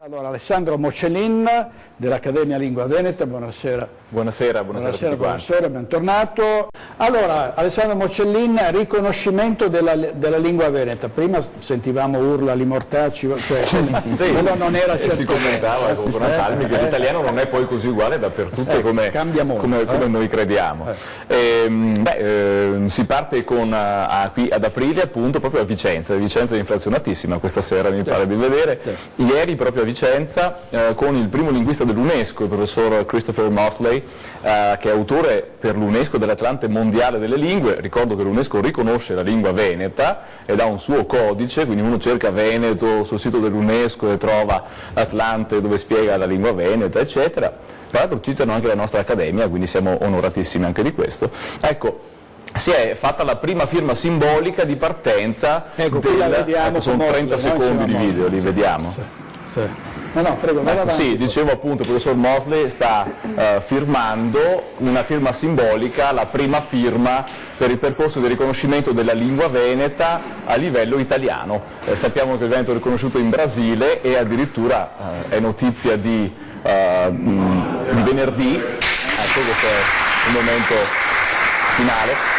Allora, Alessandro Mocellin dell'Accademia Lingua Veneta, buonasera. Buonasera a tutti quanti. Buonasera, bentornato. Allora, Alessandro Mocellin, riconoscimento della lingua veneta. Prima sentivamo urla li mortacci, cioè, sì, quello non era certo. Si commentava con calmi che l'italiano non è poi così uguale dappertutto come noi crediamo. Si parte qui ad aprile appunto proprio a Vicenza. Vicenza è inflazionatissima questa sera, mi pare di vedere. Ieri proprio a Vicenza con il primo linguista dell'UNESCO, il professor Christopher Mosley, che è autore per l'UNESCO dell'Atlante Mondiale delle Lingue. Ricordo che l'UNESCO riconosce la lingua veneta ed ha un suo codice, quindi uno cerca Veneto sul sito dell'UNESCO e trova Atlante dove spiega la lingua veneta, eccetera. Tra l'altro citano anche la nostra accademia, quindi siamo onoratissimi anche di questo. Ecco, si è fatta la prima firma simbolica di partenza. Qui la vediamo, sono 30 secondi di video, li vediamo. Sì. No, prego, sì, dicevo appunto, il professor Mosley sta firmando una firma simbolica, la prima firma per il percorso di riconoscimento della lingua veneta a livello italiano. Sappiamo che il Veneto è riconosciuto in Brasile e addirittura è notizia di venerdì, ecco, questo è il momento finale.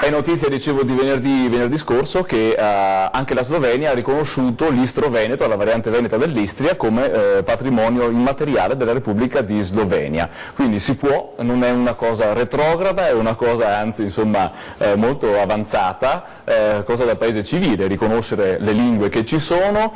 È notizia, dicevo, di venerdì scorso che anche la Slovenia ha riconosciuto l'Istro Veneto, la variante veneta dell'Istria, come patrimonio immateriale della Repubblica di Slovenia. Quindi si può, non è una cosa retrograda, è una cosa anzi insomma molto avanzata, cosa da paese civile, riconoscere le lingue che ci sono.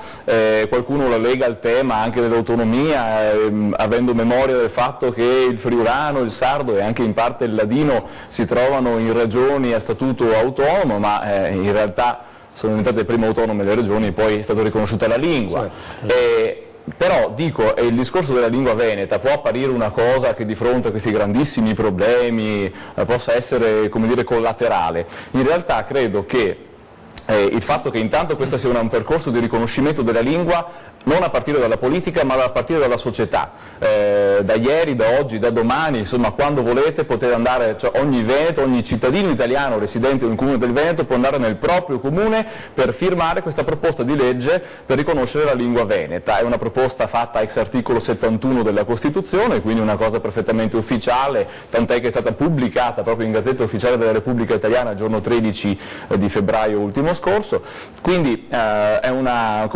Qualcuno la lega al tema anche dell'autonomia, avendo memoria del fatto che il friulano, il sardo e anche in parte il ladino si trovano in regioni a statuto autonomo, ma in realtà sono diventate prima autonome le regioni e poi è stata riconosciuta la lingua. Però dico, il discorso della lingua veneta può apparire una cosa che di fronte a questi grandissimi problemi possa essere, come dire, collaterale. In realtà credo che il fatto che intanto questo sia un percorso di riconoscimento della lingua non a partire dalla politica ma a partire dalla società, da ieri, da oggi, da domani, insomma quando volete potete andare, cioè ogni veneto, ogni cittadino italiano residente in un comune del Veneto può andare nel proprio comune per firmare questa proposta di legge per riconoscere la lingua veneta. È una proposta fatta ex articolo 71 della Costituzione, quindi una cosa perfettamente ufficiale, tant'è che è stata pubblicata proprio in Gazzetta Ufficiale della Repubblica Italiana il giorno 13 di febbraio ultimo scorso, quindi è una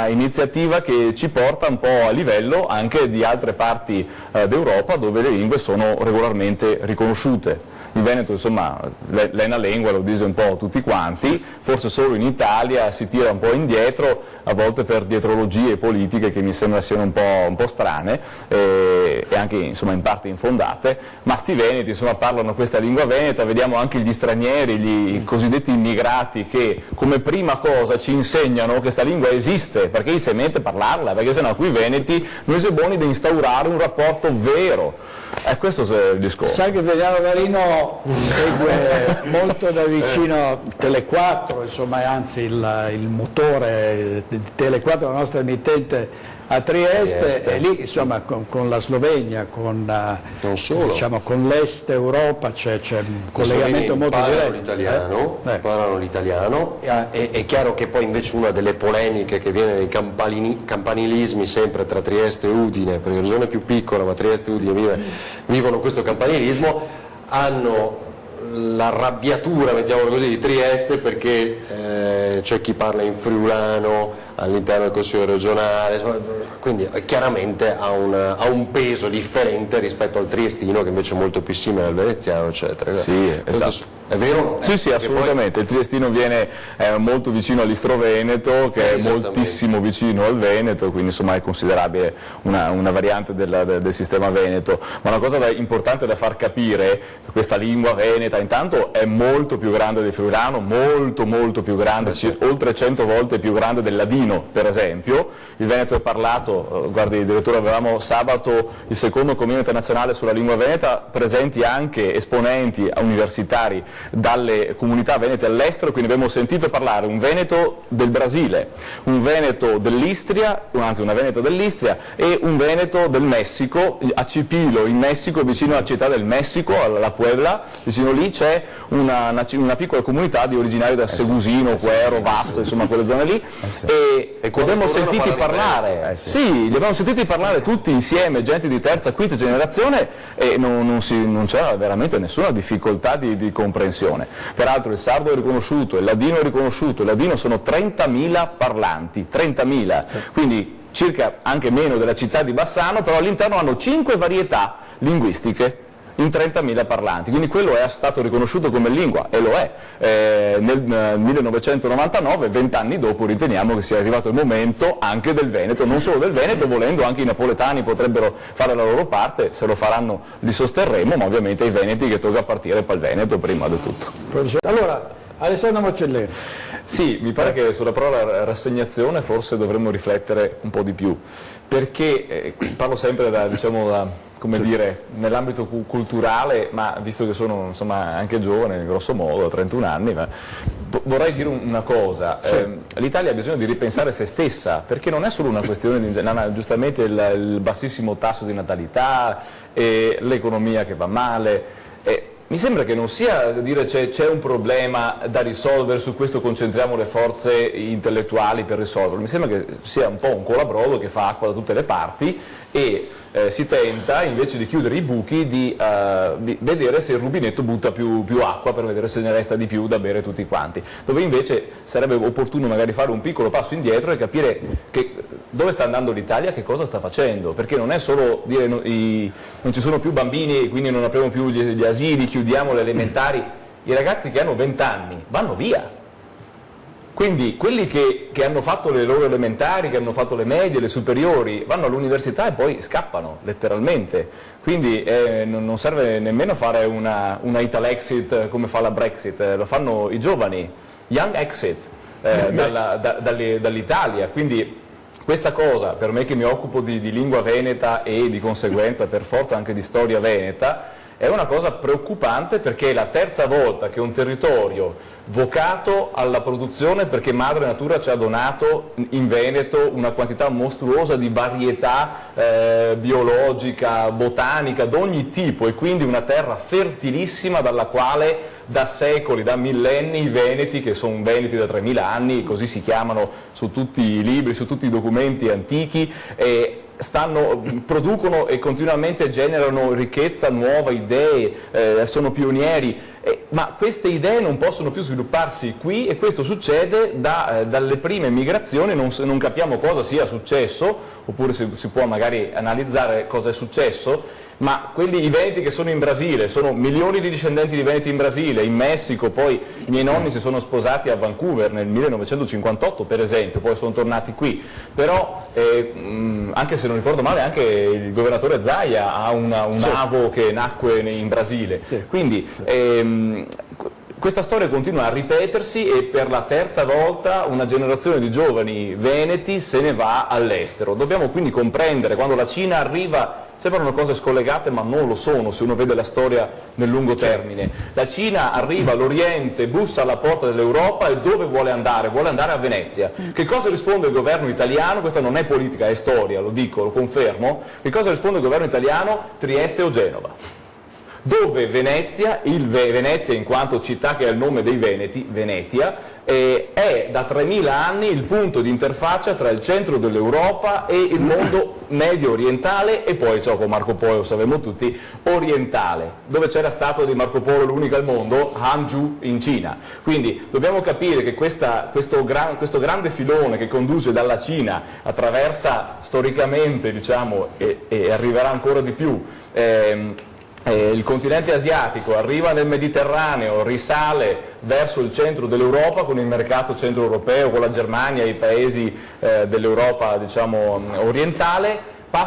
iniziativa che ci porta un po' a livello anche di altre parti d'Europa dove le lingue sono regolarmente riconosciute. Il Veneto, insomma, è una lingua, lo dice un po' tutti quanti, forse solo in Italia si tira un po' indietro, a volte per dietrologie politiche che mi sembra siano un po' strane e anche insomma in parte infondate, ma sti veneti insomma parlano questa lingua veneta. Vediamo anche gli stranieri, i cosiddetti immigrati, che come prima cosa ci insegnano che questa lingua esiste, perché gli si mette a parlarla, perché sennò qui veneti noi siamo buoni da instaurare un rapporto vero. Questo è il discorso. Sai che Vegliano Marino segue molto da vicino Tele4, insomma, anzi il motore di Tele4, la nostra emittente a Trieste, e lì insomma con la Slovenia, con l'Est Europa c'è un collegamento molto diretto. Parlano l'italiano, è chiaro che poi invece una delle polemiche che viene nei campanilismi sempre tra Trieste e Udine, perché la zona è più piccola ma Trieste e Udine vivono questo campanilismo, hanno l'arrabbiatura, mettiamolo così, di Trieste perché c'è chi parla in friulano all'interno del Consiglio regionale, quindi chiaramente ha un peso differente rispetto al triestino che invece è molto più simile al veneziano, eccetera. Sì, esatto. È vero? Sì, assolutamente. Poi il triestino è molto vicino all'Istro Veneto, che è moltissimo vicino al Veneto, quindi insomma è considerabile una variante del sistema veneto. Ma una cosa importante da far capire, questa lingua veneta intanto è molto più grande del friulano, molto più grande, oltre 100 volte più grande del ladino, per esempio. Il Veneto è parlato, guardi direttore, avevamo sabato il secondo convegno internazionale sulla lingua veneta, presenti anche esponenti universitari dalle comunità venete all'estero, quindi abbiamo sentito parlare un veneto del Brasile, un veneto dell'Istria, anzi una veneta dell'Istria e un veneto del Messico, a Chipilo in Messico, vicino alla città del Messico, alla Puebla, vicino lì c'è una piccola comunità di originari da Segusino, Cuero, Vasto, insomma quelle zone lì, e li abbiamo sentiti parlare, sì, li abbiamo sentiti parlare tutti insieme, gente di terza, quinta generazione, e non c'era veramente nessuna difficoltà di comprensione. Peraltro il sardo è riconosciuto, il ladino è riconosciuto, il ladino sono 30.000 parlanti, 30.000, quindi circa anche meno della città di Bassano, però all'interno hanno 5 varietà linguistiche in 30.000 parlanti, quindi quello è stato riconosciuto come lingua, e lo è. Nel 1999, 20 anni dopo, riteniamo che sia arrivato il momento anche del Veneto, non solo del Veneto, volendo anche i napoletani potrebbero fare la loro parte, se lo faranno li sosterremo, ma ovviamente ai veneti che tocca partire per il Veneto prima di tutto. Allora, Alessandro Morcellino. Sì, mi pare che sulla parola rassegnazione forse dovremmo riflettere un po' di più, perché parlo sempre come dire, nell'ambito culturale, ma visto che sono insomma anche giovane, grosso modo, 31 anni, ma vorrei dire una cosa, l'Italia ha bisogno di ripensare se stessa, perché non è solo una questione di giustamente il bassissimo tasso di natalità e l'economia che va male. Mi sembra che non sia dire c'è un problema da risolvere, su questo concentriamo le forze intellettuali per risolverlo, mi sembra che sia un po' un colabrodo che fa acqua da tutte le parti e si tenta, invece di chiudere i buchi, di vedere se il rubinetto butta più acqua, per vedere se ne resta di più da bere tutti quanti, dove invece sarebbe opportuno magari fare un piccolo passo indietro e capire dove sta andando l'Italia, che cosa sta facendo, perché non è solo dire non ci sono più bambini e quindi non apriamo più gli asili, chiudiamo le elementari, i ragazzi che hanno 20 anni vanno via. Quindi quelli che hanno fatto le loro elementari, che hanno fatto le medie, le superiori, vanno all'università e poi scappano, letteralmente. Quindi non serve nemmeno fare una Italexit come fa la Brexit, lo fanno i giovani, young exit dall'Italia. Quindi questa cosa, per me che mi occupo di lingua veneta e di conseguenza per forza anche di storia veneta, è una cosa preoccupante, perché è la terza volta che un territorio vocato alla produzione, perché madre natura ci ha donato in Veneto una quantità mostruosa di varietà biologica, botanica, d'ogni tipo, e quindi una terra fertilissima dalla quale da secoli, da millenni i veneti, che sono veneti da 3.000 anni, così si chiamano su tutti i libri, su tutti i documenti antichi, producono e continuamente generano ricchezza, nuove idee, sono pionieri, ma queste idee non possono più svilupparsi qui, e questo succede dalle prime migrazioni. Non capiamo cosa sia successo, oppure si può magari analizzare cosa è successo, ma i veneti che sono in Brasile, sono milioni di discendenti di veneti in Brasile, in Messico, poi i miei nonni si sono sposati a Vancouver nel 1958 per esempio, poi sono tornati qui, però anche se non ricordo male anche il governatore Zaia ha un avo che nacque in Brasile, quindi questa storia continua a ripetersi, e per la terza volta una generazione di giovani veneti se ne va all'estero. Dobbiamo quindi comprendere, quando la Cina arriva, sembrano cose scollegate ma non lo sono se uno vede la storia nel lungo termine. La Cina arriva all'Oriente, bussa alla porta dell'Europa, e dove vuole andare? Vuole andare a Venezia. Che cosa risponde il governo italiano? Questa non è politica, è storia, lo dico, lo confermo. Che cosa risponde il governo italiano? Trieste o Genova. Dove Venezia, Venezia in quanto città che ha il nome dei Veneti, Venetia, è da 3.000 anni il punto di interfaccia tra il centro dell'Europa e il mondo medio orientale, e poi con Marco Polo, lo sappiamo tutti, orientale, dove c'è la statua di Marco Polo, l'unica al mondo, Hangzhou in Cina. Quindi dobbiamo capire che questo grande filone che conduce dalla Cina, attraversa storicamente, diciamo, e arriverà ancora di più, il continente asiatico, arriva nel Mediterraneo, risale verso il centro dell'Europa con il mercato centroeuropeo, con la Germania e i paesi dell'Europa, diciamo, orientale,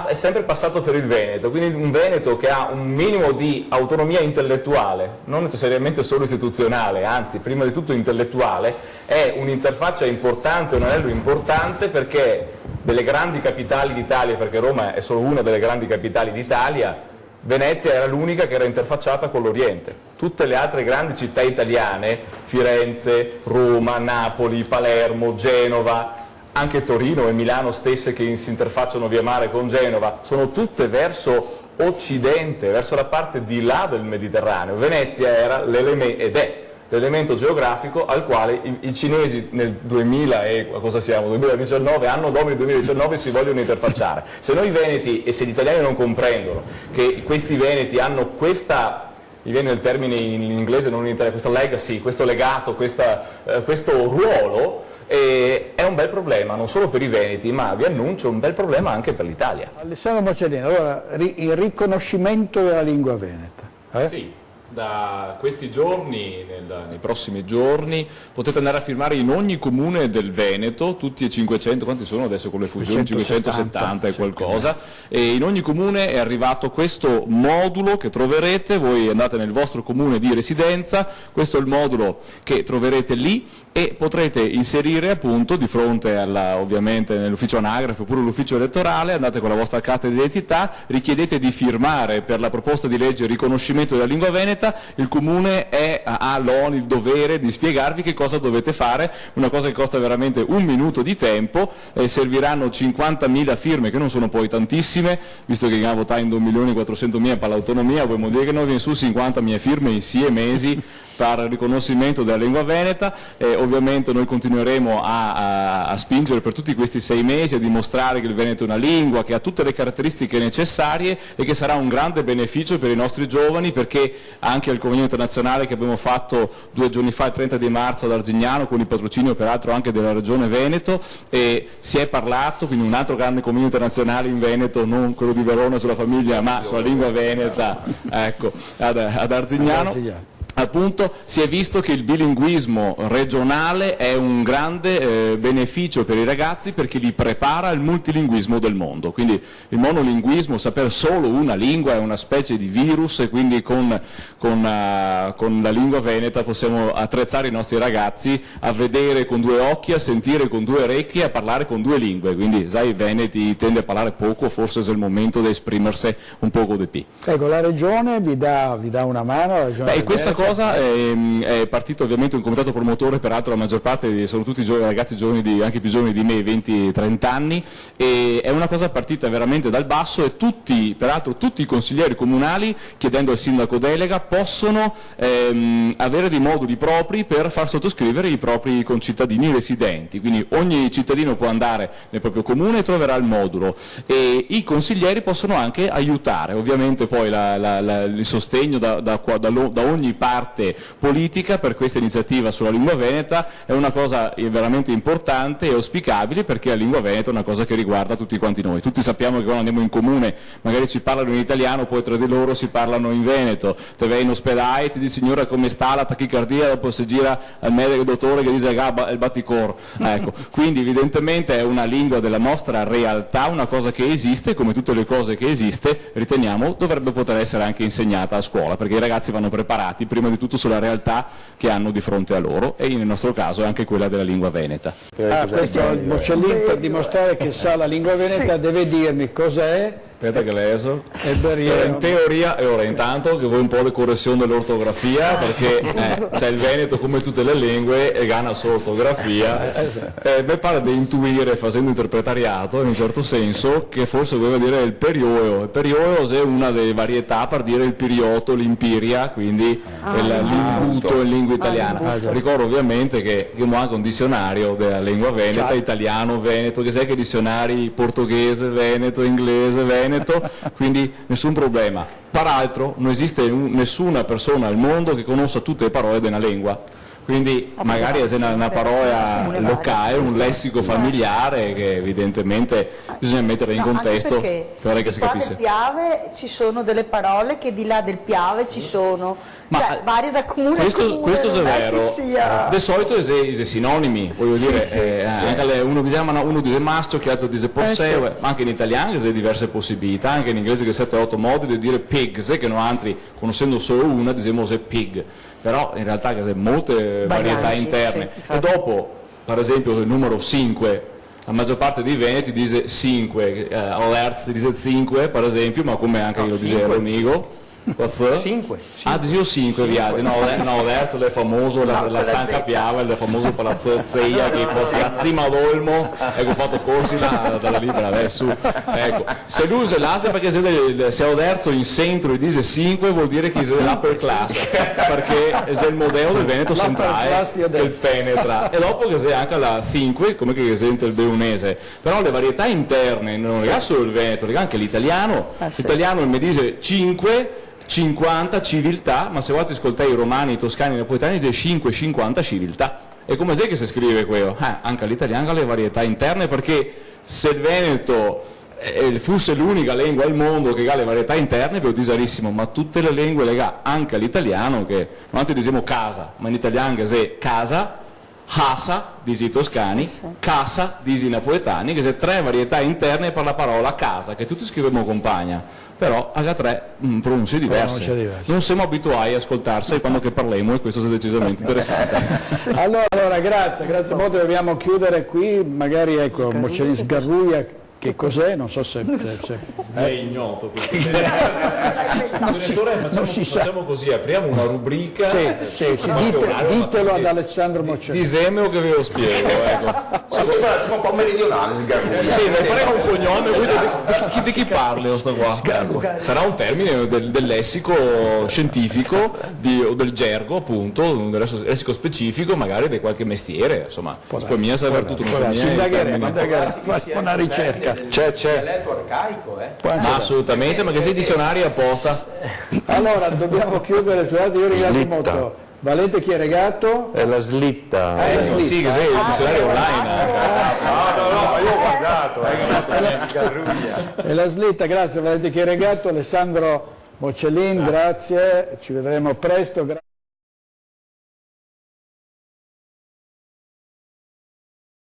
è sempre passato per il Veneto. Quindi un Veneto che ha un minimo di autonomia intellettuale, non necessariamente solo istituzionale, anzi prima di tutto intellettuale, è un'interfaccia importante, un anello importante, perché delle grandi capitali d'Italia, perché Roma è solo una delle grandi capitali d'Italia, Venezia era l'unica che era interfacciata con l'Oriente. Tutte le altre grandi città italiane, Firenze, Roma, Napoli, Palermo, Genova, anche Torino e Milano stesse che si interfacciano via mare con Genova, sono tutte verso occidente, verso la parte di là del Mediterraneo. Venezia era ed è l'elemento geografico al quale i cinesi nel 2000 e cosa siamo, 2019, anno domini 2019, si vogliono interfacciare. Se noi veneti e se gli italiani non comprendono che questi veneti hanno questa, mi viene il termine in inglese, non in italiano, questa legacy, questo legato, questo ruolo, è un bel problema non solo per i veneti, ma vi annuncio un bel problema anche per l'Italia. Alessandro Mocellino, allora il riconoscimento della lingua veneta. Sì. Da questi giorni, nei prossimi giorni, potete andare a firmare in ogni comune del Veneto, tutti e 500, quanti sono adesso con le fusioni? 570 e qualcosa, e in ogni comune è arrivato questo modulo che troverete, voi andate nel vostro comune di residenza, questo è il modulo che troverete lì e potrete inserire appunto di fronte ovviamente nell'ufficio anagrafe oppure l'ufficio elettorale, andate con la vostra carta d'identità, richiedete di firmare per la proposta di legge riconoscimento della lingua veneta. Il comune ha il dovere di spiegarvi che cosa dovete fare, una cosa che costa veramente un minuto di tempo, serviranno 50.000 firme che non sono poi tantissime, visto che andiamo a votare in 2.400.000 per l'autonomia, vogliamo dire che noi viene su 50.000 firme in 6 mesi per il riconoscimento della lingua veneta, ovviamente noi continueremo a spingere per tutti questi 6 mesi a dimostrare che il veneto è una lingua che ha tutte le caratteristiche necessarie e che sarà un grande beneficio per i nostri giovani, perché anche al convegno internazionale che abbiamo fatto 2 giorni fa, il 30 di marzo ad Arzignano, con il patrocinio peraltro anche della Regione Veneto, si è parlato, quindi un altro grande convegno internazionale in Veneto, non quello di Verona sulla famiglia ma sulla lingua veneta, ecco, ad Arzignano. Appunto si è visto che il bilinguismo regionale è un grande beneficio per i ragazzi, perché li prepara al multilinguismo del mondo, quindi il monolinguismo, sapere solo una lingua, è una specie di virus, e quindi con la lingua veneta possiamo attrezzare i nostri ragazzi a vedere con 2 occhi, a sentire con 2 orecchie, a parlare con 2 lingue, quindi sai, i veneti tende a parlare poco, forse è il momento di esprimersi un poco di più. Ecco, la regione vi dà una mano? Questa cosa è partito ovviamente un comitato promotore, peraltro la maggior parte sono tutti ragazzi giovani, anche più giovani di me, 20-30 anni, e è una cosa partita veramente dal basso, e peraltro tutti i consiglieri comunali, chiedendo al sindaco delega, possono avere dei moduli propri per far sottoscrivere i propri concittadini residenti, quindi ogni cittadino può andare nel proprio comune e troverà il modulo, e i consiglieri possono anche aiutare, ovviamente poi il sostegno da ogni parte politica per questa iniziativa sulla lingua veneta è una cosa veramente importante e auspicabile, perché la lingua veneta è una cosa che riguarda tutti quanti noi. Tutti sappiamo che quando andiamo in comune magari ci parlano in italiano, poi tra di loro si parlano in veneto, te vai in ospedale, ti dice signora come sta la tachicardia, dopo si gira al medico dottore che dice il batticor, ecco. Quindi evidentemente è una lingua della nostra realtà, una cosa che esiste, come tutte le cose che esiste riteniamo dovrebbe poter essere anche insegnata a scuola, perché i ragazzi vanno preparati prima di tutto sulla realtà che hanno di fronte a loro, e nel nostro caso è anche quella della lingua veneta. Questo è il Mocellin, per dimostrare che sa la lingua veneta, deve dirmi cos'è. Aspetta che leso. In teoria, e ora intanto che vuoi un po' di correzione dell'ortografia, perché c'è il veneto come tutte le lingue e gana solo ortografia, pare di intuire, facendo interpretariato in un certo senso, che forse voleva dire il perioeo. Il perioeo è una delle varietà per dire il pirioto, l'impiria, quindi l'imbuto in lingua italiana. Ricordo ovviamente che abbiamo anche un dizionario della lingua veneta, italiano, veneto, che sai che dizionari portoghese, veneto, inglese, veneto, quindi nessun problema. Peraltro non esiste nessuna persona al mondo che conosca tutte le parole della lingua, quindi magari è una parola locale, un lessico familiare che evidentemente bisogna mettere in contesto, vorrei che si capisse. Nel Piave ci sono delle parole che di là del Piave ci sono, cioè varie da comune a comune. Questo è vero, di solito è sinonimi, voglio dire, anche uno dice maschio, che altro dice posseo, ma anche in italiano c'è diverse possibilità, anche in inglese che 7-8 modi di dire pig, sai che noi altri, conoscendo solo una, diciamo se pig, però in realtà c'è molte varietà interne. E dopo, per esempio, il numero 5, la maggior parte dei veneti dice 5, all'Hertz dice 5 per esempio, ma come anche io lo dicevo Ronigo, 5. Ah, dicevo 5 viaggi, no, adesso è famoso la San Capiava, il famoso palazzo Zeia che fosse a Cima d'Olmo, ecco, ho fatto corsi dalla libera adesso. Ecco, se lui usa l'ase perché se ho terzo in centro e dice 5 vuol dire che è l'upper class, perché è il modello del Veneto centrale che penetra, e dopo che sei anche la 5, come che esente il beunese, però le varietà interne non è solo il Veneto, è anche l'italiano, l'italiano mi dice 5, 50 civiltà, ma se vuoi ascoltare i romani, i toscani, i napoletani dice 5, 50 civiltà. E come sai che si scrive quello? Anche all'italiano ha le varietà interne, perché se il Veneto fosse l'unica lingua al mondo che ha le varietà interne, ve lo disarissimo, ma tutte le lingue legate anche all'italiano, che non diciamo casa, ma in italiano che è casa, casa, disi i toscani, casa, disi i napoletani, che sono 3 varietà interne per la parola casa, che tutti scriviamo compagna, però ha 3 pronunce diverse. Non siamo abituati a ascoltarsi quando che parliamo, e questo è decisamente interessante. Allora grazie molto, dobbiamo chiudere qui, magari ecco, Mocellin Sgarruia, che cos'è? Non so se è ignoto. Facciamo così, apriamo una rubrica. Ditelo ad Alessandro Mocellin. Diseme che ve lo spiego, ecco. Sembra un po' meridionale Sgarruia. Sì, mi pare un cognome, di chi parli sto qua? Sarà un termine del lessico scientifico o del gergo, appunto, del lessico specifico, magari di qualche mestiere, insomma. Poi mia saper tutto, non so una ricerca. C'è dialetto arcaico, Ma assolutamente, ma che sei dizionario apposta. Allora dobbiamo chiudere, scusate, io ringrazio molto Valente Chieregato. È la slitta. Sì, che sei il dizionario online. No, io ho guardato. È la slitta, grazie Valente Chieregato, Alessandro Mocellin, grazie, ci vedremo presto.